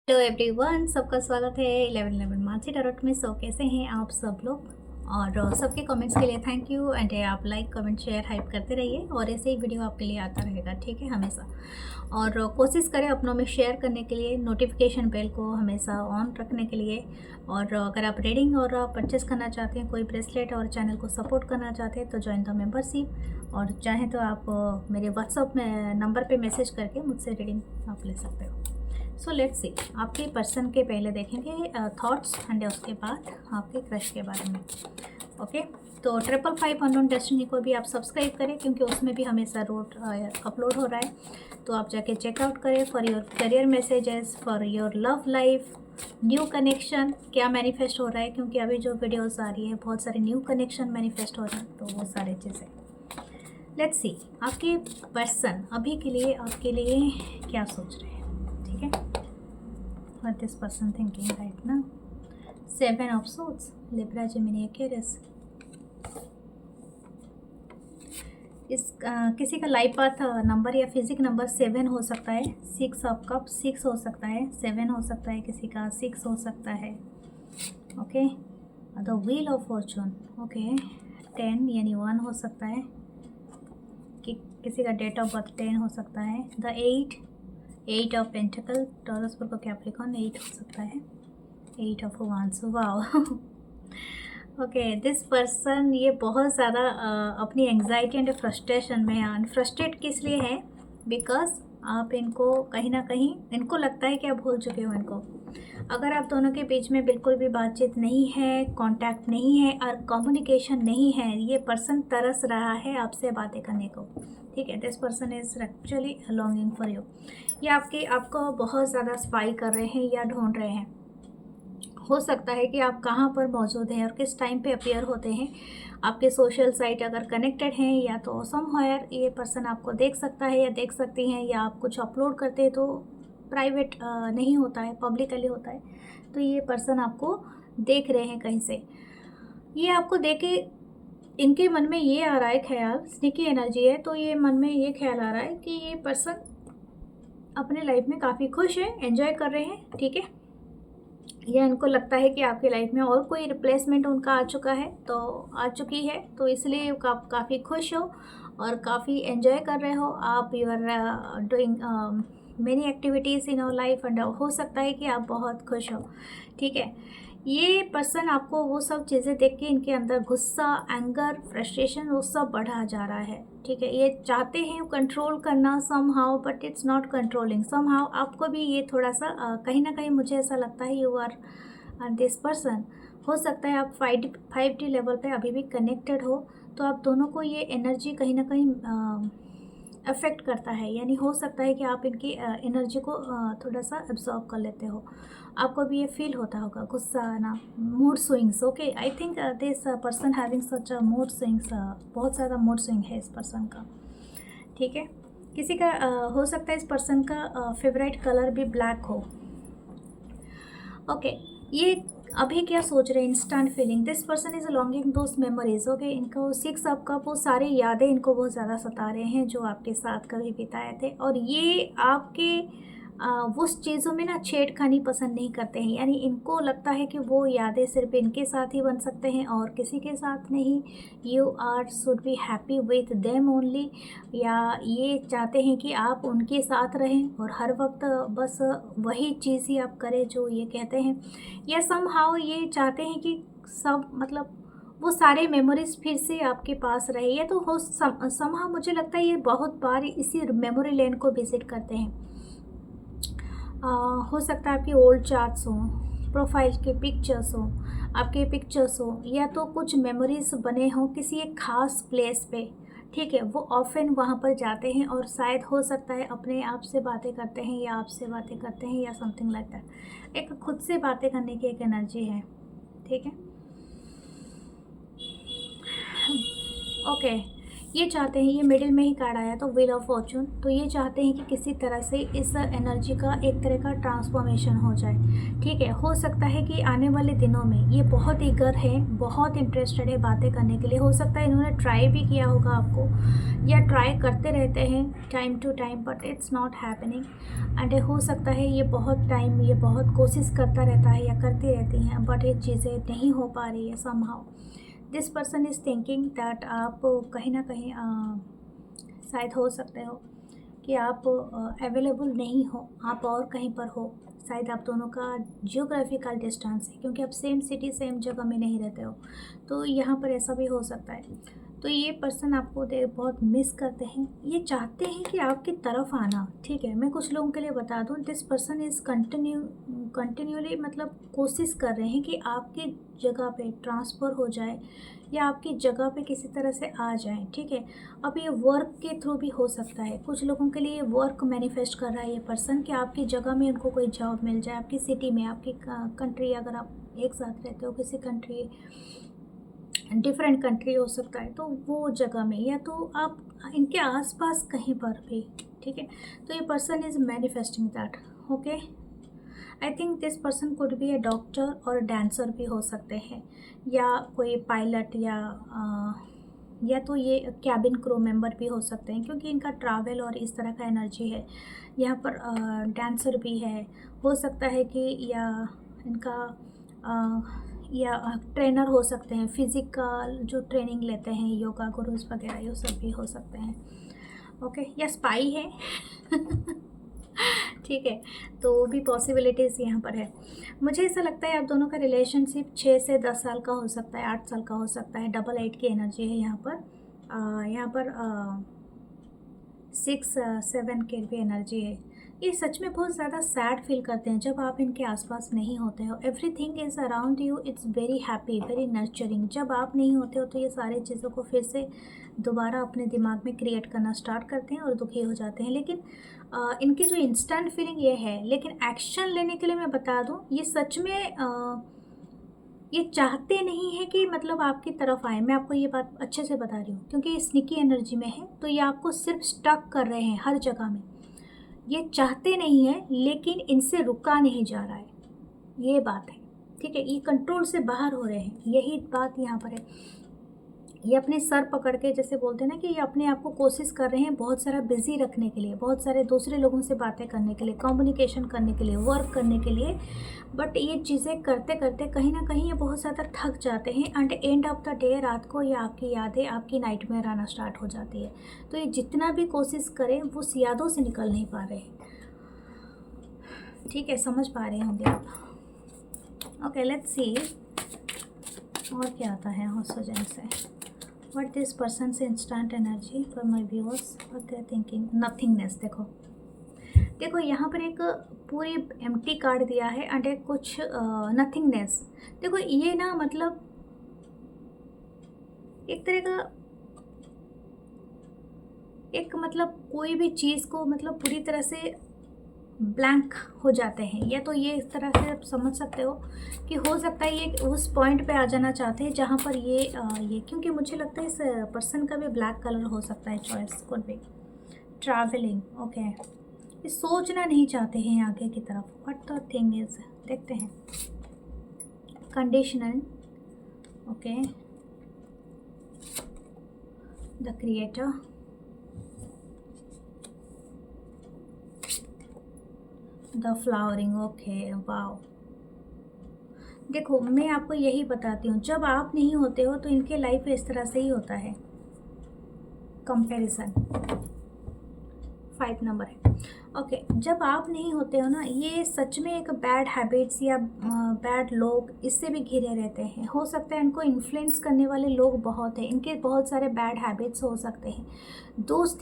Hello everyone, सबका स्वागत है 1111 मानसी टैरोट में। कैसे हैं आप सब लोग? और सबके कमेंट्स के लिए थैंक यू। एंड आप लाइक कमेंट शेयर हाइप करते रहिए और ऐसे ही वीडियो आपके लिए आता रहेगा, ठीक है, हमेशा। और कोशिश करें अपनों में शेयर करने के लिए, नोटिफिकेशन बेल को हमेशा ऑन रखने के लिए। और अगर आप रीडिंग और परचेस करना चाहते हैं कोई ब्रेसलेट और चैनल को सपोर्ट करना चाहते हैं तो ज्वाइन द मेंबरशिप। और चाहें तो आप मेरे व्हाट्सअप में नंबर पे मैसेज करके मुझसे रीडिंग आप ले सकते हो। सो लेट्स सी, आपके पर्सन के पहले देखेंगे थॉट्स एंड उसके बाद आपके क्रश के बारे में। ओके, तो 555 अननोन डेस्टिनी को भी आप सब्सक्राइब करें क्योंकि उसमें भी हमेशा अपलोड हो रहा है। तो आप जाके चेकआउट करें for your career messages, for your love life, new connection क्या मैनिफेस्ट हो रहा है, क्योंकि अभी जो वीडियोस आ रही है बहुत सारे न्यू कनेक्शन मैनिफेस्ट हो रहे हैं, तो वो सारे चीज़ें। लेट्स सी, आपके पर्सन अभी के लिए आपके लिए क्या सोच रहे हैं, ठीक है। What this person thinking right now? 7 of Swords, Libra, Gemini, Aquarius। किसी का लाइफ पाथ नंबर या फिजिक नंबर 7 हो सकता है, 6 ऑफ कप 6 हो सकता है, 7 हो सकता है, किसी का 6 हो सकता है। Okay, the wheel of Fortune, okay, 10 यानी 1 हो सकता है, कि किसी का डेट ऑफ बर्थ 10 हो सकता है। द 8 ऑफ पेंटिकल, टॉरस पर कैप्रिकॉर्न 8 हो सकता है, 8 ऑफ वांस, वाओ। ओके, दिस पर्सन ये बहुत ज़्यादा अपनी एंग्जाइटी एंड फ्रस्ट्रेशन में है। फ्रस्ट्रेट किस लिए है? बिकॉज आप इनको कहीं ना कहीं इनको लगता है कि आप भूल चुके हो इनको। अगर आप दोनों के बीच में बिल्कुल भी बातचीत नहीं है, कांटेक्ट नहीं है और कम्युनिकेशन नहीं है, ये पर्सन तरस रहा है आपसे बातें करने को, ठीक है। This person is actually longing for you. ये आपको बहुत ज़्यादा स्पाई कर रहे हैं या ढूंढ रहे हैं। हो सकता है कि आप कहाँ पर मौजूद हैं और किस टाइम पे अपीयर होते हैं। आपके सोशल साइट अगर कनेक्टेड हैं या तो समहायर ये पर्सन आपको देख सकता है या देख सकती हैं, या आप कुछ अपलोड करते हैं तो प्राइवेट नहीं होता है, पब्लिकली होता है। तो ये पर्सन आपको देख रहे हैं कहीं से। ये आपको देख के इनके मन में ये आ रहा है ख्याल, स्निकी एनर्जी है, तो ये मन में ये ख्याल आ रहा है कि ये पर्सन अपने लाइफ में काफ़ी खुश है, एंजॉय कर रहे हैं, ठीक है। या इनको लगता है कि आपकी लाइफ में और कोई रिप्लेसमेंट उनका आ चुका है, तो आ चुकी है, तो इसलिए आप काफ़ी खुश हो और काफ़ी एंजॉय कर रहे हो। आप you are doing many activities in your life and हो सकता है कि आप बहुत खुश हो, ठीक है। ये पर्सन आपको वो सब चीज़ें देख के इनके अंदर गुस्सा, एंगर, फ्रस्ट्रेशन वो सब बढ़ा जा रहा है, ठीक है। ये चाहते हैं कंट्रोल करना somehow, but it's not controlling somehow. आपको भी ये थोड़ा सा कहीं ना कहीं मुझे ऐसा लगता है यू आर दिस पर्सन, हो सकता है आप 5D लेवल पे अभी भी कनेक्टेड हो, तो आप दोनों को ये एनर्जी कहीं ना कहीं अफेक्ट करता है। यानी हो सकता है कि आप इनकी एनर्जी को थोड़ा सा एब्जॉर्ब कर लेते हो। आपको भी ये फील होता होगा, गुस्सा आना, mood swings. Okay, I think this person having such a mood swings, बहुत ज़्यादा मूड स्विंग है इस पर्सन का, ठीक है। किसी का हो सकता है इस पर्सन का फेवरेट कलर भी ब्लैक हो। ओके, ये अभी क्या सोच रहे हैं, instant feeling, this person is longing दोस्त मेमोरीज। ओके, इनको 6 आपका वो सारी यादें इनको बहुत ज़्यादा सता रहे हैं जो आपके साथ कभी बिताए थे, और ये आपके उस चीज़ों में ना छेड़खानी पसंद नहीं करते हैं। यानी इनको लगता है कि वो यादें सिर्फ इनके साथ ही बन सकते हैं और किसी के साथ नहीं। You are should be happy with them only, या ये चाहते हैं कि आप उनके साथ रहें और हर वक्त बस वही चीज़ ही आप करें जो ये कहते हैं, या समहाउ ये चाहते हैं कि सब मतलब वो सारे मेमोरीज फिर से आपके पास रहे। या तो हो समहाउ मुझे लगता है ये बहुत बार इसी मेमोरी लैंड को विजिट करते हैं। हो सकता है आपकी ओल्ड चार्ट्स हों, प्रोफाइल के पिक्चर्स हों, आपके पिक्चर्स हो, या तो कुछ मेमोरीज बने हों किसी एक खास प्लेस पे, ठीक है। वो ऑफन वहाँ पर जाते हैं और शायद हो सकता है अपने आप से बातें करते हैं या आपसे बातें करते हैं या समथिंग लाइक दैट। एक खुद से बातें करने की एक एनर्जी है, ठीक है। ओके, ये चाहते हैं, ये मिडिल में ही कार्ड आया तो व्हील ऑफ फॉर्चून, तो ये चाहते हैं कि किसी तरह से इस एनर्जी का एक तरह का ट्रांसफॉर्मेशन हो जाए। ठीक है, हो सकता है कि आने वाले दिनों में ये बहुत ईगर है, बहुत इंटरेस्टेड है बातें करने के लिए। हो सकता है इन्होंने ट्राई भी किया होगा आपको, या ट्राई करते रहते हैं time to time, but it's not happening. And हो सकता है ये बहुत कोशिश करता रहता है या करती रहती हैं, बट ये चीज़ें नहीं हो पा रही है somehow. This person is thinking that आप कहीं ना कहीं शायद हो सकते हो कि आप अवेलेबल नहीं हो, आप और कहीं पर हो। शायद आप दोनों का जियोग्राफिकल डिस्टेंस है, क्योंकि आप सेम सिटी सेम जगह में नहीं रहते हो, तो यहाँ पर ऐसा भी हो सकता है। तो ये पर्सन आपको बहुत मिस करते हैं, ये चाहते हैं कि आपकी तरफ आना। ठीक है, मैं कुछ लोगों के लिए बता दूं, दिस पर्सन इज़ कंटिन्यूली मतलब कोशिश कर रहे हैं कि आपकी जगह पे ट्रांसफ़र हो जाए या आपकी जगह पे किसी तरह से आ जाए। ठीक है, अब ये वर्क के थ्रू भी हो सकता है, कुछ लोगों के लिए वर्क मैनिफेस्ट कर रहा है ये पर्सन कि आपकी जगह में उनको कोई जॉब मिल जाए, आपकी सिटी में, आपकी कंट्री, अगर आप एक साथ रहते हो किसी कंट्री, डिफरेंट कंट्री हो सकता है, तो वो जगह में, या तो आप इनके आसपास कहीं पर भी। ठीक है, तो ये person is manifesting that. Okay, I think this person could be A doctor और डांसर भी हो सकते हैं, या कोई पायलट, या तो ये कैबिन क्रू मेंबर भी हो सकते हैं, क्योंकि इनका ट्रैवल और इस तरह का एनर्जी है। यहाँ पर डांसर भी है, हो सकता है कि या इनका या ट्रेनर हो सकते हैं, फिज़िकल जो ट्रेनिंग लेते हैं, योगा गुरुज वगैरह, ये सब भी हो सकते हैं। ओके, या स्पाई है ठीक है, तो वो भी पॉसिबिलिटीज़ यहाँ पर है। मुझे ऐसा लगता है आप दोनों का रिलेशनशिप 6 से 10 साल का हो सकता है, 8 साल का हो सकता है। डबल 8 की एनर्जी है यहाँ पर। 6-7 की भी एनर्जी है। ये सच में बहुत ज़्यादा सैड फील करते हैं जब आप इनके आसपास नहीं होते हो। Everything is around you, it's very happy, very nurturing. जब आप नहीं होते हो तो ये सारी चीज़ों को फिर से दोबारा अपने दिमाग में क्रिएट करना स्टार्ट करते हैं और दुखी हो जाते हैं। लेकिन इनकी जो इंस्टेंट फीलिंग ये है, लेकिन एक्शन लेने के लिए मैं बता दूँ, ये सच में ये चाहते नहीं है कि मतलब आपकी तरफ आए। मैं आपको ये बात अच्छे से बता रही हूँ, क्योंकि ये स्निकी एनर्जी में है, तो ये आपको सिर्फ स्टक कर रहे हैं हर जगह में। ये चाहते नहीं है, लेकिन इनसे रुका नहीं जा रहा है, ये बात है। ठीक है, ये कंट्रोल से बाहर हो रहे हैं, यही बात यहाँ पर है। ये अपने सर पकड़ के, जैसे बोलते हैं ना, कि ये अपने आप को कोशिश कर रहे हैं बहुत सारा बिजी रखने के लिए, बहुत सारे दूसरे लोगों से बातें करने के लिए, कम्युनिकेशन करने के लिए, वर्क करने के लिए। बट ये चीज़ें करते करते कहीं ना कहीं ये बहुत ज़्यादा थक जाते हैं, and end of the day रात को ये आपकी यादें, आपकी नाइटमेयर आना स्टार्ट हो जाती है। तो ये जितना भी कोशिश करें वो उस यादों से निकल नहीं पा रहे। ठीक है, समझ पा रहे होंगे आप। ओके, लेट्स सी और क्या आता है हॉस्टोजन से। What this person's instant energy for my viewers, what they're thinking, nothingness। देखो यहाँ पर एक पूरी एम्प्टी कार्ड दिया है एंड एक कुछ नथिंगनेस। देखो ये ना, मतलब एक तरह का, एक मतलब कोई भी चीज़ को मतलब पूरी तरह से ब्लैंक हो जाते हैं, या तो ये इस तरह से आप समझ सकते हो कि हो सकता है ये उस पॉइंट पे आ जाना चाहते हैं जहाँ पर ये क्योंकि मुझे लगता है इस पर्सन का भी ब्लैक कलर हो सकता है choice, could be travelling. Okay, ये सोचना नहीं चाहते हैं आगे की तरफ। व्हाट द थिंग इज, देखते हैं। Conditional, okay, the creator, the flowering. Okay, wow. देखो मैं आपको यही बताती हूँ, जब आप नहीं होते हो तो इनके लाइफ इस तरह से ही होता है। कंपैरिजन 5 नंबर है। ओके, जब आप नहीं होते हो ना, ये सच में एक बैड हैबिट्स या बैड लोग इससे भी घिरे रहते हैं। हो सकता है इनको इन्फ्लुएंस करने वाले लोग बहुत हैं, इनके बहुत सारे बैड हैबिट्स हो सकते हैं। दोज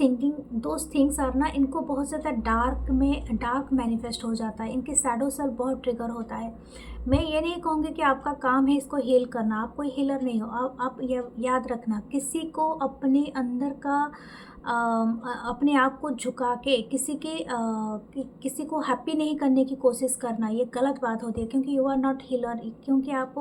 थिंग्स आर ना, इनको बहुत ज़्यादा डार्क मैनिफेस्ट हो जाता है, इनके शैडो सेल्फ बहुत ट्रिगर होता है। मैं ये नहीं कहूँगी कि आपका काम है इसको हील करना, आप कोई हीलर नहीं हो। आप याद रखना, किसी को अपने अंदर का अपने आप को झुका के किसी को हैप्पी नहीं करने की कोशिश करना, ये गलत बात होती है, क्योंकि यू आर नॉट हीलर, क्योंकि आप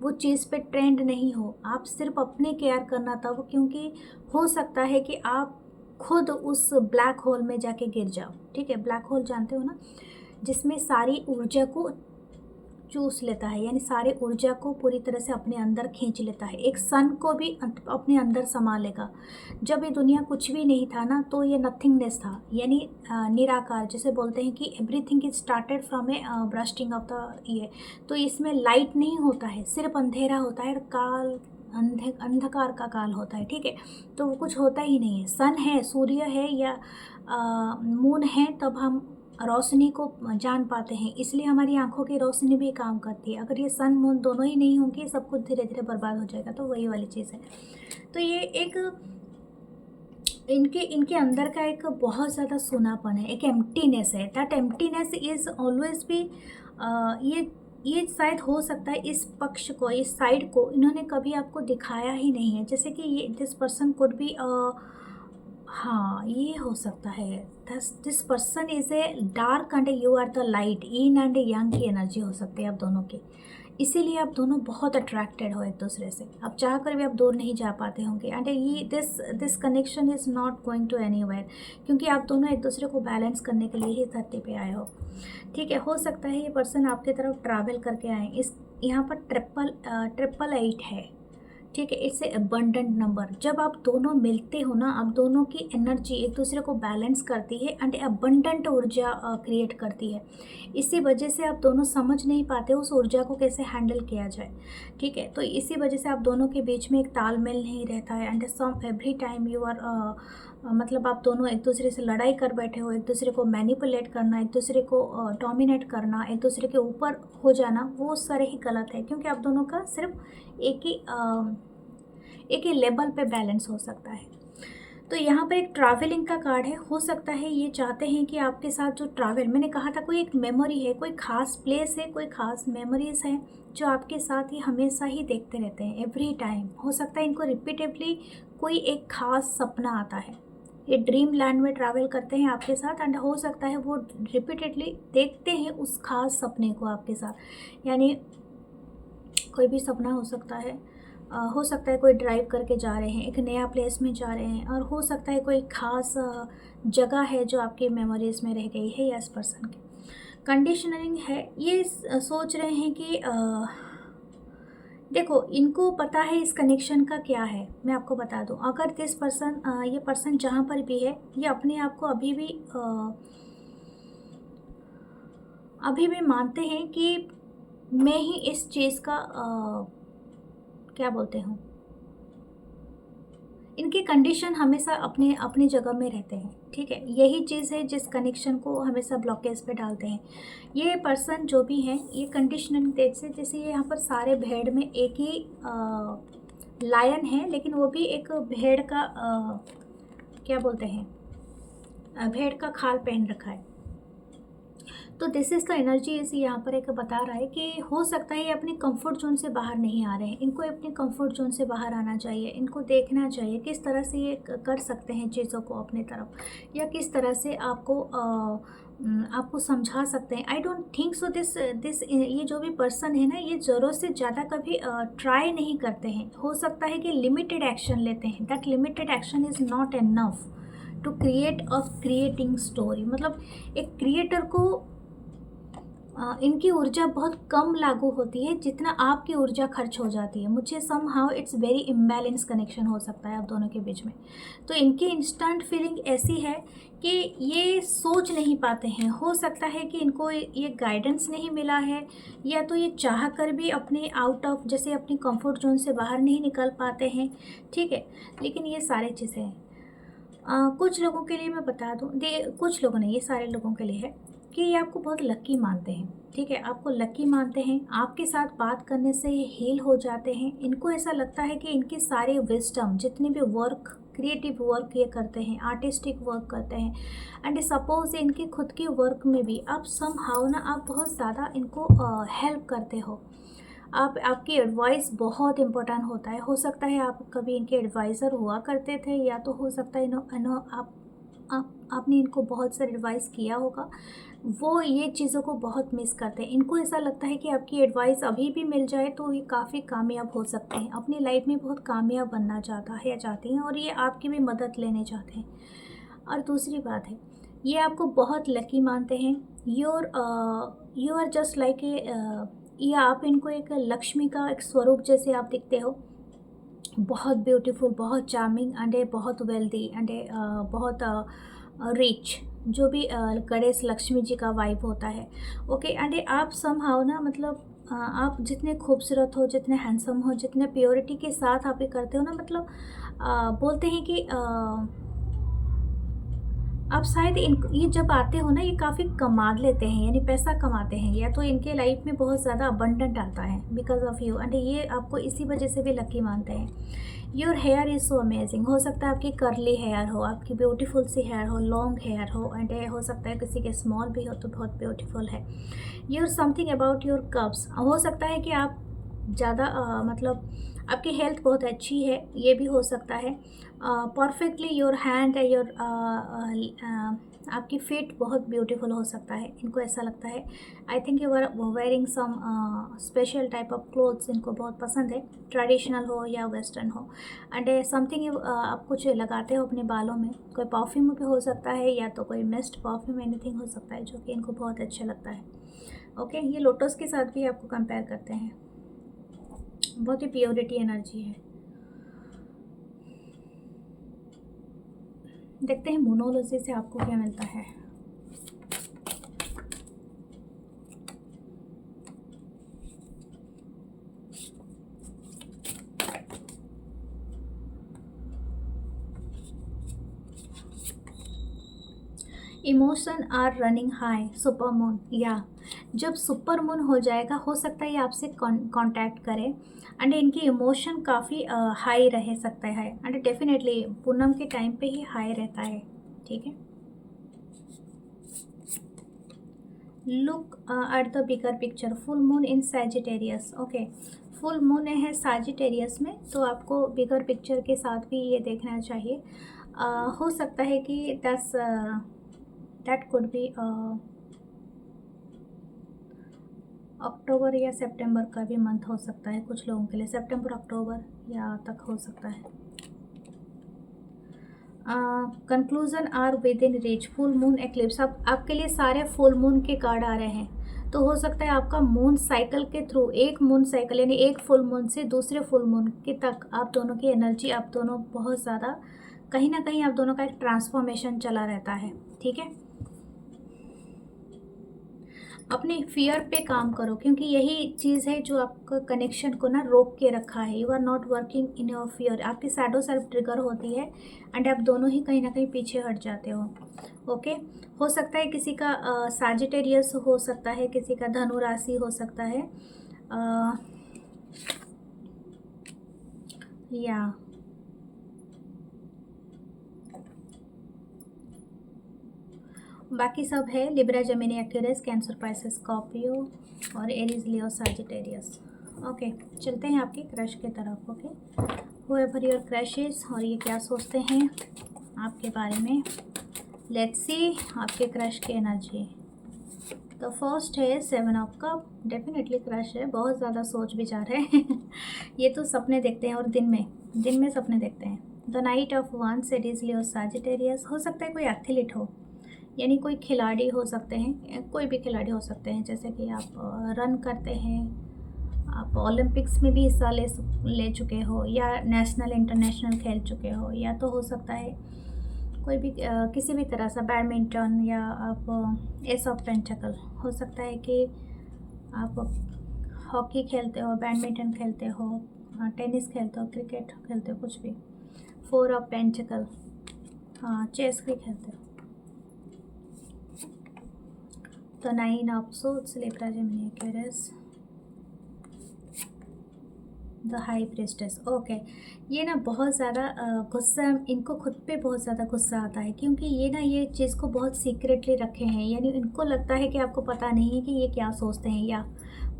वो चीज़ पे ट्रेंड नहीं हो। आप सिर्फ अपने केयर करना तब, क्योंकि हो सकता है कि आप खुद उस ब्लैक होल में जाके गिर जाओ। ठीक है, ब्लैक होल जानते हो ना, जिसमें सारी ऊर्जा को चूस लेता है, यानी सारे ऊर्जा को पूरी तरह से अपने अंदर खींच लेता है। एक सन को भी अपने अंदर समा लेगा। जब ये दुनिया कुछ भी नहीं था ना, तो ये नथिंगनेस था, यानी निराकार, जिसे बोलते हैं कि everything is started from A bursting of the ये। तो इसमें लाइट नहीं होता है, सिर्फ अंधेरा होता है, काल अंधकार का काल होता है। ठीक है, तो वो कुछ होता ही नहीं है। सन है, सूर्य है या मून है, तब हम रोशनी को जान पाते हैं, इसलिए हमारी आंखों की रोशनी भी काम करती है। अगर ये सन मून दोनों ही नहीं होंगे, सब कुछ धीरे धीरे बर्बाद हो जाएगा। तो वही वाली चीज़ है। तो ये एक इनके अंदर का एक बहुत ज़्यादा सूनापन है, एक एम्प्टीनेस है। दैट एम्प्टीनेस इज़ ऑलवेज भी ये शायद हो सकता है इस पक्ष को, इस साइड को इन्होंने कभी आपको दिखाया ही नहीं है। जैसे कि ये दिस पर्सन कुड बी हाँ, ये हो सकता है। This person is a dark and you are the light, yin and yang की एनर्जी हो सकती है आप दोनों की। इसीलिए आप दोनों बहुत अट्रैक्टेड हो एक दूसरे से। आप चाह कर भी आप दूर नहीं जा पाते होंगे। एंड ये this connection is not going to anywhere, क्योंकि आप दोनों एक दूसरे को बैलेंस करने के लिए ही धरती पे आए हो। ठीक है, हो सकता है ये पर्सन आपकी तरफ ट्रैवल करके आए। यहाँ पर 888 है। ठीक है, इट्स ए अबंडेंट नंबर। जब आप दोनों मिलते हो ना, आप दोनों की एनर्जी एक दूसरे को बैलेंस करती है एंड अबंडेंट ऊर्जा क्रिएट करती है। इसी वजह से आप दोनों समझ नहीं पाते उस ऊर्जा को कैसे हैंडल किया जाए। ठीक है, तो इसी वजह से आप दोनों के बीच में एक तालमेल नहीं रहता है। And some every time you are मतलब आप दोनों एक दूसरे से लड़ाई कर बैठे हो, एक दूसरे को मैनिपुलेट करना, एक दूसरे को डोमिनेट करना, एक दूसरे के ऊपर हो जाना, वो सारे ही गलत है, क्योंकि आप दोनों का सिर्फ एक ही लेवल पे बैलेंस हो सकता है। तो यहाँ पर एक ट्रैवलिंग का कार्ड है। हो सकता है ये चाहते हैं कि आपके साथ जो ट्रैवल, मैंने कहा था कोई एक मेमोरी है, कोई ख़ास प्लेस है, कोई ख़ास मेमोरीज़ हैं जो आपके साथ ही हमेशा ही देखते रहते हैं, एवरी टाइम। हो सकता है इनको रिपीटेडली कोई एक ख़ास सपना आता है, ये ड्रीम लैंड में ट्रैवल करते हैं आपके साथ। एंड हो सकता है वो रिपीटेडली देखते हैं उस खास सपने को आपके साथ, यानी कोई भी सपना हो सकता है। हो सकता है कोई ड्राइव करके जा रहे हैं, एक नया प्लेस में जा रहे हैं, और हो सकता है कोई ख़ास जगह है जो आपकी मेमोरीज़ में रह गई है या इस पर्सन की। कंडीशनिंग है, ये सोच रहे हैं कि देखो, इनको पता है इस कनेक्शन का क्या है। मैं आपको बता दूं, अगर दिस पर्सन ये पर्सन जहाँ पर भी है, ये अपने आप को अभी भी मानते हैं कि मैं ही इस चीज़ का क्या बोलते हूँ, इनकी कंडीशन हमेशा अपनी जगह में रहते हैं। ठीक है, यही चीज़ है जिस कनेक्शन को हमेशा ब्लॉकेज पे डालते हैं। ये पर्सन जो भी हैं, ये कंडीशनिंग देख से, जैसे ये यहाँ पर सारे भेड़ में एक ही लायन है, लेकिन वो भी एक भेड़ का क्या बोलते हैं, भेड़ का खाल पहन रखा है। तो दिस इज़ द एनर्जी। इसे यहाँ पर एक बता रहा है कि हो सकता है ये अपने कंफर्ट जोन से बाहर नहीं आ रहे हैं। इनको अपने कंफर्ट जोन से बाहर आना चाहिए। इनको देखना चाहिए किस तरह से ये कर सकते हैं चीज़ों को अपने तरफ, या किस तरह से आपको समझा सकते हैं। I don't think so this ये जो भी पर्सन है ना, ये ज़रूरत से ज़्यादा कभी ट्राई नहीं करते हैं। हो सकता है कि लिमिटेड एक्शन लेते हैं। That limited action is not enough to creating story. मतलब एक क्रिएटर को इनकी ऊर्जा बहुत कम लागू होती है जितना आपकी ऊर्जा खर्च हो जाती है। मुझे somehow it's very imbalance connection हो सकता है आप दोनों के बीच में। तो इनकी इंस्टेंट फीलिंग ऐसी है कि ये सोच नहीं पाते हैं। हो सकता है कि इनको ये गाइडेंस नहीं मिला है, या तो ये चाह कर भी अपने आउट ऑफ, जैसे अपनी कंफर्ट जोन से बाहर नहीं निकल पाते हैं। ठीक है, लेकिन ये सारी चीज़ें हैं। कुछ लोगों के लिए मैं बता दूँ, कुछ लोगों ने, ये सारे लोगों के लिए है कि ये आपको बहुत लकी मानते हैं। ठीक है, आपको लकी मानते हैं। आपके साथ बात करने से ये हील हो जाते हैं। इनको ऐसा लगता है कि इनकी सारी विजडम, जितने भी वर्क, क्रिएटिव वर्क ये करते हैं, आर्टिस्टिक वर्क करते हैं, एंड सपोज इनकी खुद की वर्क में भी आप समहाउ ना, आप बहुत ज़्यादा इनको हेल्प करते हो। आपकी एडवाइस बहुत इम्पोर्टेंट होता है। हो सकता है आप कभी इनके एडवाइज़र हुआ करते थे, या तो हो सकता है आपने इनको बहुत सारा एडवाइस किया होगा। वो ये चीज़ों को बहुत मिस करते हैं। इनको ऐसा लगता है कि आपकी एडवाइस अभी भी मिल जाए तो ये काफ़ी कामयाब हो सकते हैं, अपनी लाइफ में बहुत कामयाब बनना चाहता है या चाहती हैं, और ये आपकी भी मदद लेने चाहते हैं। और दूसरी बात है, ये आपको बहुत लकी मानते हैं। You are just like a, या आप इनको एक लक्ष्मी का एक स्वरूप जैसे आप दिखते हो। बहुत ब्यूटीफुल, बहुत चार्मिंग एंड ए बहुत वेल्दी एंड ए बहुत रिच, जो भी गणेश लक्ष्मी जी का वाइब होता है। ओके, एंड आप समहाउ ना, मतलब आप जितने खूबसूरत हो, जितने हैंडसम हो, जितने प्योरिटी के साथ आप ये करते हो ना, मतलब बोलते हैं कि आप शायद ये जब आते हो ना, ये काफ़ी कमा लेते हैं, यानी पैसा कमाते हैं, या तो इनके लाइफ में बहुत ज़्यादा अबंडेंट आता है बिकॉज ऑफ यू, एंड ये आपको इसी वजह से भी लकी मानते हैं। Your here is so amazing. हो सकता है आपकी कर्ली हेयर हो, आपकी ब्यूटीफुल सी हेयर हो, लॉन्ग हेयर हो, एंड हो सकता है किसी के स्मॉल भी हो तो बहुत ब्यूटीफुल है। Your something about your curves. हो सकता है कि आप ज़्यादा मतलब आपकी हेल्थ बहुत अच्छी है, ये भी हो सकता है। परफेक्टली योर हैंड है, योर आपकी फिट बहुत ब्यूटीफुल हो सकता है, इनको ऐसा लगता है। I think you are wearing some special type of clothes, इनको बहुत पसंद है, ट्रेडिशनल हो या वेस्टर्न हो। एंड समथिंग आप कुछ लगाते हो अपने बालों में, कोई परफ्यूम भी हो सकता है, या तो कोई मिस्ट परफ्यूम, एनीथिंग हो सकता है जो कि इनको बहुत अच्छा लगता है। ओके, ये लोटस के साथ भी आपको कंपेयर करते हैं, बहुत ही प्योरिटी एनर्जी है। देखते हैं मोनोलॉजी से आपको क्या मिलता है। Emotion are running high, super moon, या जब सुपर मून हो जाएगा, हो सकता है ये आपसे कांटेक्ट करें, एंड इनकी इमोशन काफ़ी हाई रह सकता है, एंड डेफिनेटली पूनम के टाइम पे ही हाई रहता है। ठीक है, look at the bigger picture, full moon in Sagittarius. Okay, full moon है सैजिटेरियस में, तो आपको बिगर पिक्चर के साथ भी ये देखना चाहिए। हो सकता है कि दैट कुड बी अक्टूबर या सितंबर का भी मंथ हो सकता है कुछ लोगों के लिए, सितंबर अक्टूबर या तक हो सकता है। Conclusion are within reach, full moon eclipse, अब आपके लिए सारे फुल मून के कार्ड आ रहे हैं, तो हो सकता है आपका मून साइकिल के थ्रू, एक मून साइकिल यानी एक फुल मून से दूसरे फुल मून के तक आप दोनों की एनर्जी, आप दोनों बहुत ज़्यादा कहीं ना कहीं आप दोनों का एक ट्रांसफॉर्मेशन चला रहता है। ठीक है, अपने फियर पे काम करो, क्योंकि यही चीज़ है जो आपका कनेक्शन को ना रोक के रखा है। You are not working in your fear, आपकी शैडो सेल्फ ट्रिगर होती है, एंड आप दोनों ही कहीं ना कहीं पीछे हट जाते हो। ओके, हो सकता है किसी का सैजिटेरियस हो सकता है, किसी का धनु राशि हो सकता है, या बाकी सब है Libra, Gemini, Aquarius, cancer, Pisces, Scorpio और एरीज, लियो, सैजिटेरियस। ओके, चलते हैं आपके क्रश की तरफ। ओके, हूएवर योर क्रशेस, और ये क्या सोचते हैं आपके बारे में। लेट्स सी आपके क्रश की एनर्जी। तो फर्स्ट है 7 ऑफ कप, डेफिनेटली क्रश है, बहुत ज़्यादा सोच विचार है ये तो सपने देखते हैं, और दिन में सपने देखते हैं। The night of once, it is Leo, Sagittarius, हो सकता है कोई एथलीट हो, यानी कोई खिलाड़ी हो सकते हैं, कोई भी खिलाड़ी हो सकते हैं, जैसे कि आप रन करते हैं, आप ओलंपिक्स में भी हिस्सा ले चुके हो, या नेशनल इंटरनेशनल खेल चुके हो, या तो हो सकता है कोई भी किसी भी तरह से बैडमिंटन, या आप एस ऑफ पेंटिकल, हो सकता है कि आप हॉकी खेलते हो, बैडमिंटन खेलते हो, टेनिस खेलते हो, क्रिकेट खेलते हो, कुछ भी। 4 ऑफ पेंटिकल, हाँ चेस भी खेलते हो। तो 9 of swords, Libra, Gemini, Aquarius, the high priestess. Okay, ये ना बहुत ज़्यादा गुस्सा, इनको खुद पे बहुत ज़्यादा गुस्सा आता है, क्योंकि ये ना ये चीज़ को बहुत सीक्रेटली रखे हैं, यानी इनको लगता है कि आपको पता नहीं है कि ये क्या सोचते हैं, या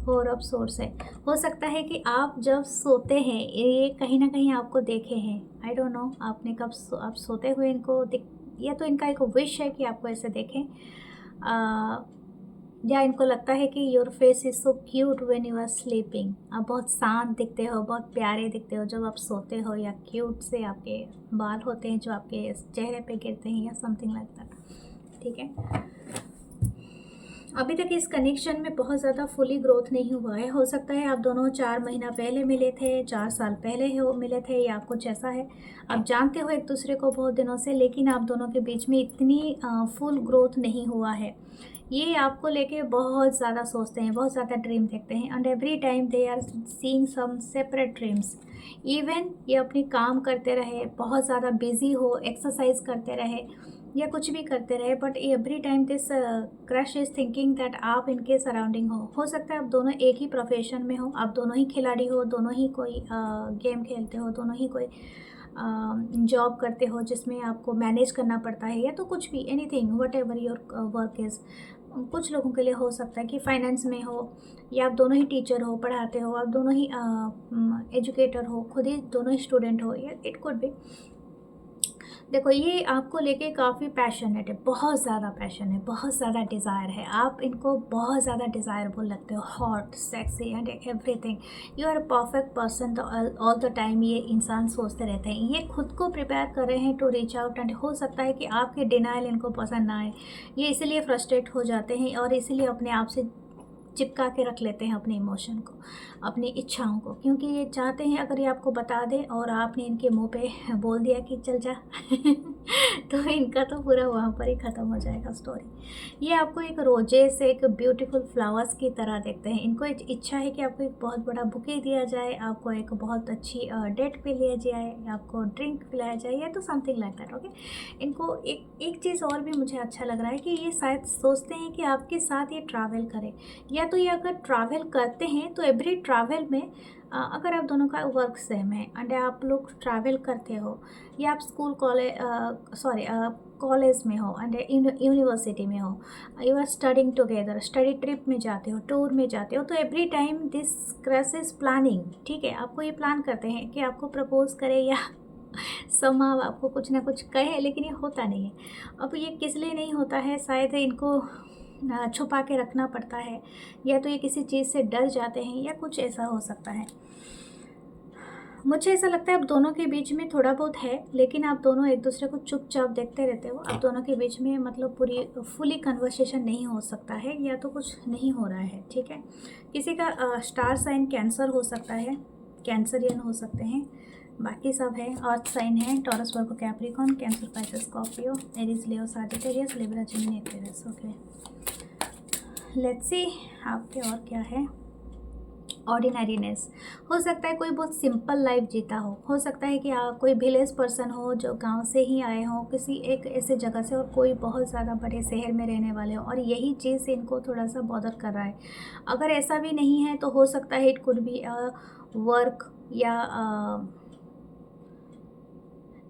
4 ऑफ सोर्स है। हो सकता है कि आप जब सोते हैं ये कहीं ना कहीं आपको देखे हैं, आई डोंट नो आपने कब आप सोते हुए इनको दिख, या तो इनका एक विश है कि आपको ऐसे देखें, या इनको लगता है कि your face is so cute when you are sleeping. आप बहुत शांत दिखते हो, बहुत प्यारे दिखते हो जब आप सोते हो, या क्यूट से आपके बाल होते हैं जो आपके चेहरे पे गिरते हैं, या समथिंग लाइक दैट। ठीक है, अभी तक इस कनेक्शन में बहुत ज़्यादा फुली ग्रोथ नहीं हुआ है। हो सकता है आप दोनों 4 महीना पहले मिले थे, 4 साल पहले हो मिले थे, या कुछ ऐसा है। आप जानते हो एक दूसरे को बहुत दिनों से, लेकिन आप दोनों के बीच में इतनी फुल ग्रोथ नहीं हुआ है। ये आपको लेके बहुत ज़्यादा सोचते हैं, बहुत ज़्यादा ड्रीम देखते हैं, and every time they are seeing some separate dreams. Even ये अपने काम करते रहे, बहुत ज़्यादा बिजी हो, एक्सरसाइज करते रहे या कुछ भी करते रहे, but every time this crush is thinking that आप इनके सराउंडिंग हो सकता है आप दोनों एक ही प्रोफेशन में हो, आप दोनों ही खिलाड़ी हो, दोनों ही कोई गेम खेलते हो, दोनों ही कोई जॉब करते हो जिसमें आपको मैनेज करना पड़ता है, या तो कुछ भी anything what ever your work is. कुछ लोगों के लिए हो सकता है कि फाइनेंस में हो, या आप दोनों ही टीचर हो, पढ़ाते हो, आप दोनों ही एजुकेटर हो, खुद ही दोनों ही स्टूडेंट हो, या इट कुड बी। देखो ये आपको लेके काफ़ी पैशनेट है, बहुत ज़्यादा पैशन है, बहुत ज़्यादा डिज़ायर है, आप इनको बहुत ज़्यादा डिज़ायरेबल लगते हो, hot sexy and everything. You are a perfect person all the time, ये इंसान सोचते रहते हैं। ये खुद को प्रिपेयर कर रहे हैं टू रीच आउट, एंड हो सकता है कि आपके डिनाइल इनको पसंद ना आए, ये इसीलिए फ्रस्ट्रेट हो जाते हैं और इसीलिए अपने आप से चिपका के रख लेते हैं अपने इमोशन को, अपनी इच्छाओं को, क्योंकि ये चाहते हैं अगर ये आपको बता दें और आपने इनके मुंह पे बोल दिया कि चल जा तो इनका तो पूरा वहाँ पर ही ख़त्म हो जाएगा स्टोरी। ये आपको एक रोजे से एक ब्यूटीफुल फ्लावर्स की तरह देखते हैं। इनको एक इच्छा है कि आपको एक बहुत बड़ा बुके दिया जाए, आपको एक बहुत अच्छी डेट पे लिया जाए, आपको ड्रिंक पिलाया जाए, या तो समथिंग लाइक दैट। ओके, इनको एक चीज़ और भी मुझे अच्छा लग रहा है कि ये शायद सोचते हैं कि आपके साथ ये ट्रैवल करे, या तो ये अगर ट्रैवल करते हैं तो एवरी ट्रैवल में अगर आप दोनों का वर्क सेम है एंड आप लोग ट्रैवल करते हो, या आप स्कूल कॉलेज में हो एंड यूनिवर्सिटी में हो, you are studying together, study trip में जाते हो, टूर में जाते हो, तो every time this crush is planning. ठीक है, आपको ये प्लान करते हैं कि आपको प्रपोज करे या समाव आपको कुछ ना कुछ कहे, लेकिन ये होता नहीं है। अब ये किस लिए नहीं होता है, शायद इनको छुपा के रखना पड़ता है, या तो ये किसी चीज़ से डर जाते हैं, या कुछ ऐसा हो सकता है। मुझे ऐसा लगता है आप दोनों के बीच में थोड़ा बहुत है, लेकिन आप दोनों एक दूसरे को चुपचाप देखते रहते हो। आप दोनों के बीच में मतलब पूरी फुली कन्वर्सेशन नहीं हो सकता है, या तो कुछ नहीं हो रहा है। ठीक है, किसी का स्टार साइन कैंसर हो सकता है, कैंसरियन हो सकते हैं, बाकी सब है। अर्थ साइन है taurus, Virgo, Capricorn, cancer, Pisces, Scorpio, Aries, Leo, Sagittarius, Libra, Gemini, Aquarius. Okay, let's see आपके और क्या है। ऑर्डिनरीनेस, हो सकता है कोई बहुत सिंपल लाइफ जीता हो सकता है कि कोई विलेज पर्सन हो जो गांव से ही आए हो किसी एक ऐसे जगह से, और कोई बहुत ज़्यादा बड़े शहर में रहने वाले हो, और यही चीज़ इनको थोड़ा सा बॉदर कर रहा है। अगर ऐसा भी नहीं है तो हो सकता है इट कुड बी वर्क, या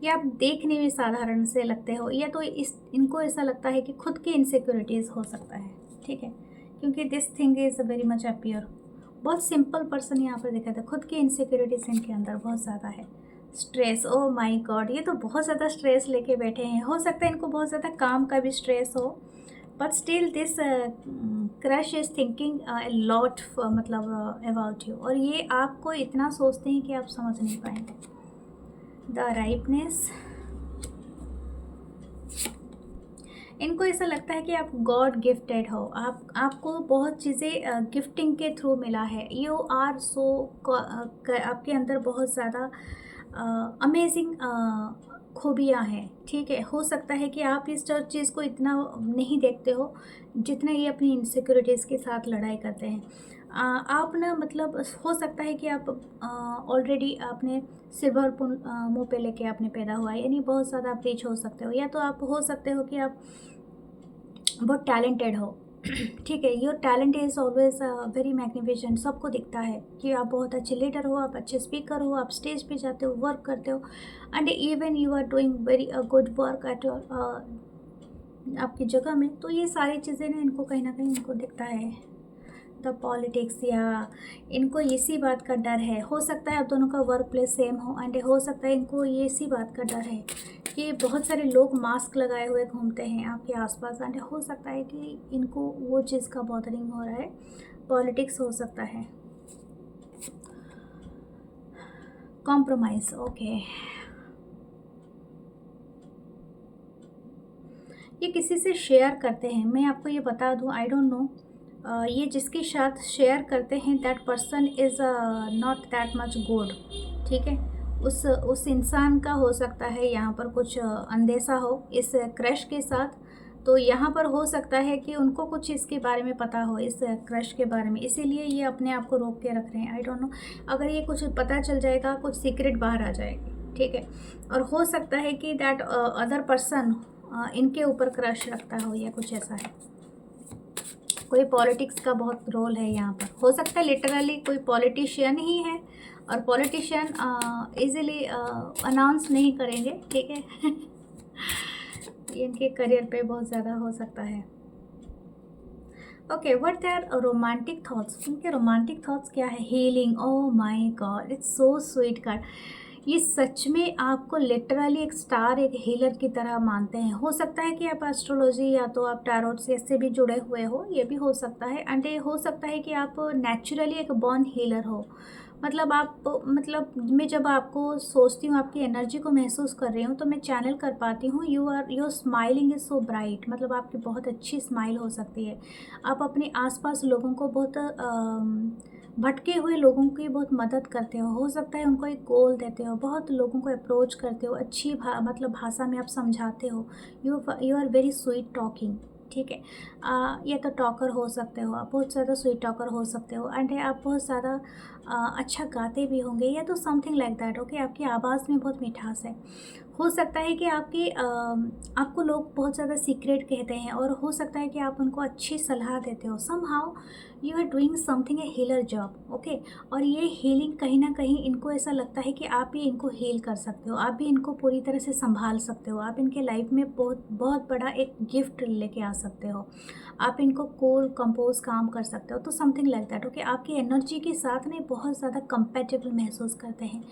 आप देखने में साधारण से लगते हो, या तो इनको ऐसा लगता है कि खुद की इनसिक्योरिटीज़ हो सकता है। ठीक है, क्योंकि this thing is very much appear, बहुत सिंपल पर्सन यहाँ पर देखा था, खुद की इनसिक्योरिटीज़ इनके अंदर बहुत ज़्यादा है। स्ट्रेस, ओ माय गॉड, ये तो बहुत ज़्यादा स्ट्रेस लेके बैठे हैं। हो सकता है इनको बहुत ज़्यादा काम का भी स्ट्रेस हो, but still this crush is thinking lot मतलब अबाउट यू, और ये आपको इतना सोचते हैं कि आप समझ नहीं पाएंगे। द राइपनेस, इनको ऐसा लगता है कि आप गॉड गिफ्टेड हो, आपको बहुत चीज़ें गिफ्टिंग के थ्रू मिला है। यू आर सो, आपके अंदर बहुत ज़्यादा अमेजिंग खूबियाँ हैं। ठीक है, हो सकता है कि आप इस चीज़ को इतना नहीं देखते हो जितना ये अपनी इनसिक्योरिटीज़ के साथ लड़ाई करते हैं। आप ना मतलब हो सकता है कि आप ऑलरेडी आपने सिल्वर मुंह पे लेके आपने पैदा हुआ है, यानी बहुत ज़्यादा आप रिच हो सकते हो, या तो आप हो सकते हो कि आप बहुत टैलेंटेड हो। ठीक है, your talent is always very magnificent, सबको दिखता है कि आप बहुत अच्छे लीडर हो, आप अच्छे स्पीकर हो, आप स्टेज पे जाते हो, वर्क करते हो, and even you are doing very good work at your आपकी जगह में। तो ये सारी चीज़ें ना इनको कहीं ना कहीं इनको दिखता है। द पॉलिटिक्स, या इनको इसी बात का डर है। हो सकता है आप दोनों का वर्क प्लेस सेम हो, एंड हो सकता है इनको ये इसी बात का डर है कि बहुत सारे लोग मास्क लगाए हुए घूमते हैं आपके आसपास, एंड हो सकता है कि इनको वो चीज़ का बॉदरिंग हो रहा है। पॉलिटिक्स हो सकता है। Compromise, okay. ये किसी से शेयर करते हैं, मैं आपको ये बता दूं, आई डोंट नो, ये जिसके साथ शेयर करते हैं that person is not that much good, ठीक है। उस इंसान का हो सकता है यहाँ पर कुछ अंदेशा हो इस क्रश के साथ, तो यहाँ पर हो सकता है कि उनको कुछ इसके बारे में पता हो, इस क्रश के बारे में, इसीलिए ये अपने आप को रोक के रख रहे हैं। आई डोंट नो, अगर ये कुछ पता चल जाएगा, कुछ सीक्रेट बाहर आ जाएगी, ठीक है। और हो सकता है कि दैट अदर पर्सन इनके ऊपर क्रश रखता हो या कुछ ऐसा है। कोई पॉलिटिक्स का बहुत रोल है यहाँ पर, हो सकता है लिटरली कोई पॉलिटिशियन ही है, और पॉलिटिशियन इजीली अनाउंस नहीं करेंगे, ठीक है। इनके करियर पे बहुत ज़्यादा हो सकता है। Okay, what their romantic thoughts, उनके रोमांटिक थॉट्स क्या है? Healing, oh my God, it's so sweet card. ये सच में आपको लिटरली एक स्टार, एक हीलर की तरह मानते हैं। हो सकता है कि आप एस्ट्रोलॉजी या तो आप टैरोट से भी जुड़े हुए हो, ये भी हो सकता है। एंड ये हो सकता है कि आप नेचुरली एक बॉर्न हीलर हो। मतलब आप, मतलब मैं जब आपको सोचती हूँ, आपकी एनर्जी को महसूस कर रही हूँ, तो मैं चैनल कर पाती हूँ। Your smiling is so bright, मतलब आपकी बहुत अच्छी स्माइल हो सकती है। आप अपने आसपास लोगों को बहुत भटके हुए लोगों की बहुत मदद करते हो सकता है उनको एक गोल देते हो, बहुत लोगों को अप्रोच करते हो, अच्छी मतलब भाषा में आप समझाते हो। You are very sweet talking, ठीक है। या तो टॉकर हो सकते हो आप, बहुत ज़्यादा स्वीट टॉकर हो सकते हो, एंड आप बहुत ज़्यादा अच्छा गाते भी होंगे, या तो समथिंग लाइक दैट, ओके। आपकी आवाज़ में बहुत मिठास है। हो सकता है कि आपको लोग बहुत ज़्यादा सीक्रेट कहते हैं, और हो सकता है कि आप उनको अच्छी सलाह देते हो। Somehow you are doing something a healer job, okay. और ये हीलिंग कहीं ना कहीं इनको ऐसा लगता है कि आप भी इनको हील कर सकते हो, आप भी इनको पूरी तरह से संभाल सकते हो, आप इनके लाइफ में बहुत बहुत बड़ा एक गिफ्ट लेके आ सकते हो, आप इनको कूल कंपोज काम कर सकते हो। तो समथिंग लाइक दैट, ओके। आपकी एनर्जी के साथ ना बहुत ज़्यादा कंपेटेबल महसूस करते हैं।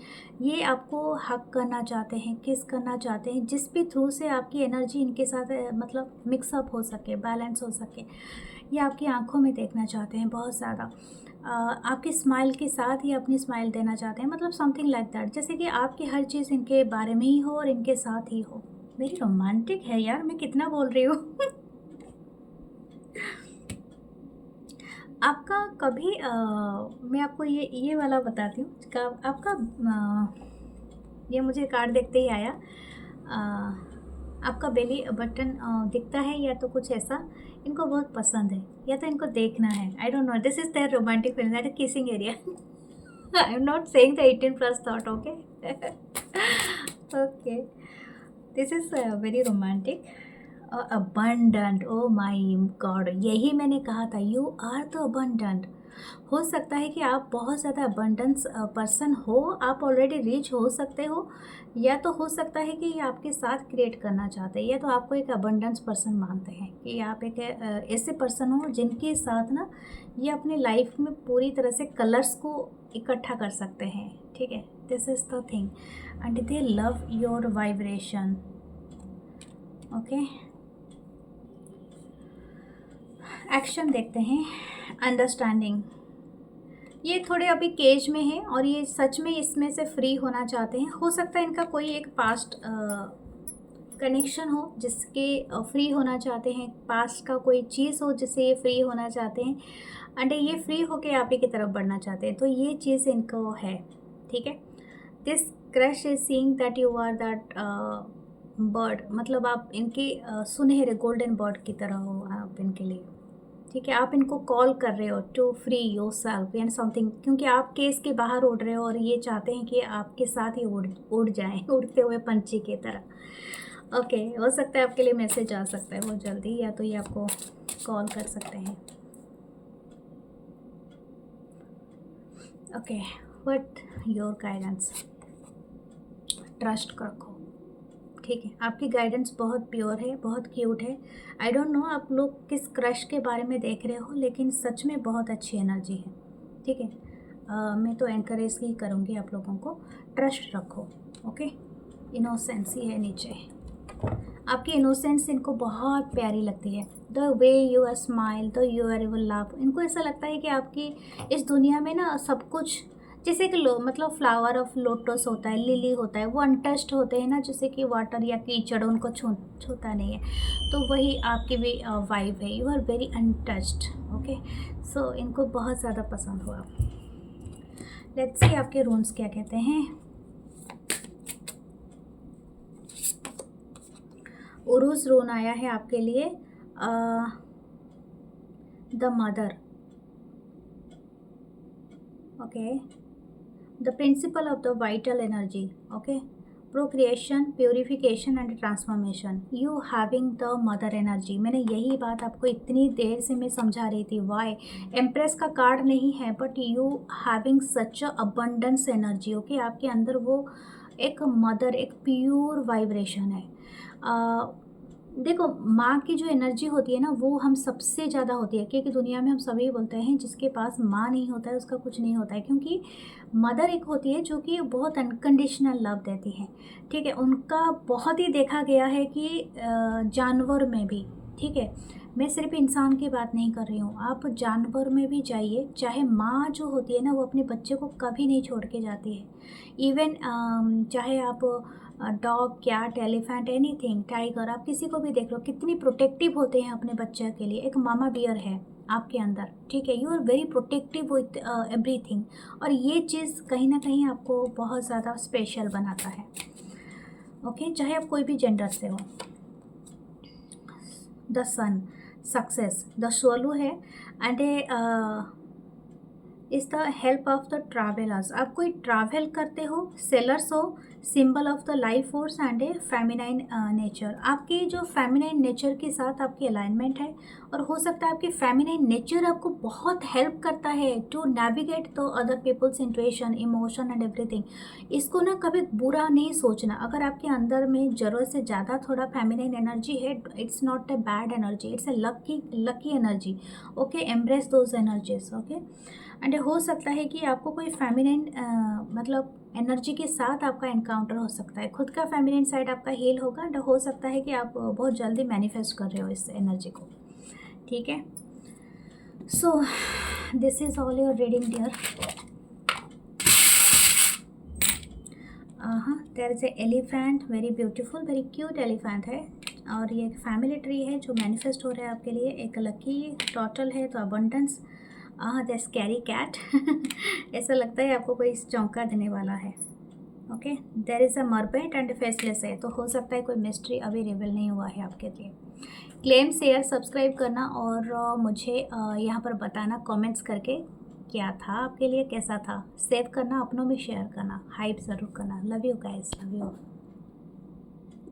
ये आपको हक करना चाहते हैं, किस करना चाहते हैं, जिस भी थ्रू से आपकी एनर्जी इनके साथ मतलब मिक्सअप हो सके, बैलेंस हो सके। ये आपकी आंखों में देखना चाहते हैं बहुत ज़्यादा, आपकी स्माइल के साथ ही अपनी स्माइल देना चाहते हैं, मतलब समथिंग लाइक दैट, जैसे कि आपकी हर चीज़ इनके बारे में ही हो और इनके साथ ही हो। वेरी रोमांटिक है यार, मैं कितना बोल रही हूँ। आपका कभी मैं आपको ये वाला बताती हूँ आपका ये मुझे कार्ड देखते ही आया। आपका बेली बटन दिखता है, या तो कुछ ऐसा इनको बहुत पसंद है, या तो इनको देखना है। I don't know, this is their romantic feeling, that kissing area. I am not saying the 18+ thought, okay. Okay, this is very romantic, abundant, oh my God, यही मैंने कहा था, यू आर द अबंडेंट। हो सकता है कि आप बहुत ज़्यादा अबंडेंस पर्सन हो, आप ऑलरेडी रिच हो सकते हो, या तो हो सकता है कि ये आपके साथ क्रिएट करना चाहते हैं, या तो आपको एक अबंडेंस पर्सन मानते हैं कि आप एक ऐसे पर्सन हो जिनके साथ ना ये अपनी लाइफ में पूरी तरह से कलर्स को इकट्ठा कर सकते हैं, ठीक है। This is the thing, and they love your vibration, okay. Action देखते हैं, अंडरस्टैंडिंग। ये थोड़े अभी केज में है, और ये सच में इसमें से फ्री होना चाहते हैं। हो सकता है इनका कोई एक पास्ट कनेक्शन हो जिसके फ्री होना चाहते हैं, पास्ट का कोई चीज़ हो जिससे ये फ्री होना चाहते हैं, एंड ये फ्री होके आप ही की तरफ बढ़ना चाहते हैं, तो ये चीज़ इनको है, ठीक है। This crush is seeing that you are that bird, मतलब आप इनके सुनहरे गोल्डन बर्ड की तरह हो आप इनके लिए, ठीक है। आप इनको कॉल कर रहे हो to free your self and something, क्योंकि आप केस के बाहर उड़ रहे हो, और ये चाहते हैं कि आपके साथ ही उड़ जाएं, उड़ते हुए पंछी की तरह, ओके। हो सकता है आपके लिए मैसेज आ सकता है बहुत जल्दी, या तो ये आपको कॉल कर सकते हैं, okay. What your guidance, trust रखो, ठीक है, आपकी गाइडेंस बहुत प्योर है, बहुत क्यूट है। आई डोंट नो आप लोग किस क्रश के बारे में देख रहे हो, लेकिन सच में बहुत अच्छी एनर्जी है। ठीक है, मैं तो एनकरेज ही करूँगी आप लोगों को, ट्रस्ट रखो। ओके, इनोसेंस ही है नीचे, आपकी इनोसेंस इनको बहुत प्यारी लगती है। The way you are smile, the you are you love, इनको ऐसा लगता है कि आपकी इस दुनिया में ना सब कुछ, जैसे कि मतलब फ्लावर ऑफ लोटस होता है, लिली होता है, वो अनटच्ड होते हैं ना, जैसे कि वाटर या कीचड़ उनको छूता नहीं है, तो वही आपकी भी वाइब है। You are very untouched. Okay, so इनको बहुत ज़्यादा पसंद हुआ। लेट्स सी आपके रून्स क्या कहते हैं। उरुस रून आया है आपके लिए, the mother. Okay, the principle of the vital energy. Okay, procreation, purification and transformation. You having the mother energy. मैंने यही बात आपको इतनी देर से मैं समझा रही थी। वाई एम्प्रेस का कार्ड नहीं है, but you having such a abundance energy. Okay, आपके अंदर वो एक मदर, एक प्योर वाइब्रेशन है। देखो, माँ की जो एनर्जी होती है ना, वो हम सबसे ज़्यादा होती है, क्योंकि दुनिया में हम सभी बोलते हैं जिसके पास माँ नहीं होता है उसका कुछ नहीं होता है, क्योंकि मदर एक होती है जो कि बहुत अनकंडीशनल लव देती है। ठीक है, उनका बहुत ही देखा गया है कि जानवर में भी, ठीक है, मैं सिर्फ इंसान की बात नहीं कर रही हूँ, आप जानवर में भी जाइए, चाहे माँ जो होती है ना, वो अपने बच्चे को कभी नहीं छोड़ के जाती है। इवन चाहे आप dog, cat, elephant, anything, tiger, आप किसी को भी देख लो, कितनी प्रोटेक्टिव होते हैं अपने बच्चे के लिए। एक मामा बियर है आपके अंदर, ठीक है, you are very protective with everything, और ये चीज़ कहीं ना कहीं आपको बहुत ज़्यादा स्पेशल बनाता है। ओके, चाहे आप कोई भी जेंडर से हो। द सन, सक्सेस, द सोलू है, and is the help of the travellers. आप कोई ट्रैवल करते हो, सेलर्स हो, symbol of the life force and A feminine nature. आपकी जो फेमिनाइन नेचर के साथ आपकी अलाइनमेंट है, और हो सकता है आपकी फेमिनाइन नेचर आपको बहुत हेल्प करता है to navigate the other peoples intuition, emotion and everything. इसको ना कभी बुरा नहीं सोचना। अगर आपके अंदर में ज़रूरत से ज़्यादा थोड़ा फेमिनाइन एनर्जी है, it's not a bad energy, it's a lucky energy. Okay, embrace those energies. Okay, and हो सकता है कि आपको कोई फेमिनाइन मतलब एनर्जी के साथ आपका एनकाउंटर हो सकता है, खुद का फेमिनाइन साइड आपका हील होगा, एंड हो सकता है कि आप बहुत जल्दी मैनिफेस्ट कर रहे हो इस एनर्जी को। ठीक है, so this is all your reading dear. हाँ, there is a elephant, very beautiful, very cute elephant है, और ये एक फैमिली ट्री है जो मैनिफेस्ट हो रहा है आपके लिए। एक लकी टोटल है, तो अबंडेंस। द स्कैरी कैट ऐसा लगता है आपको कोई चौंका देने वाला है। Okay, there is a mermaid and faceless है, तो हो सकता है कोई मिस्ट्री अभी रिवील नहीं हुआ है आपके लिए। क्लेम, शेयर, सब्सक्राइब करना, और मुझे यहाँ पर बताना कमेंट्स करके क्या था आपके लिए, कैसा था। सेव करना, अपनों में शेयर करना, हाइप ज़रूर करना। Love you guys, love you.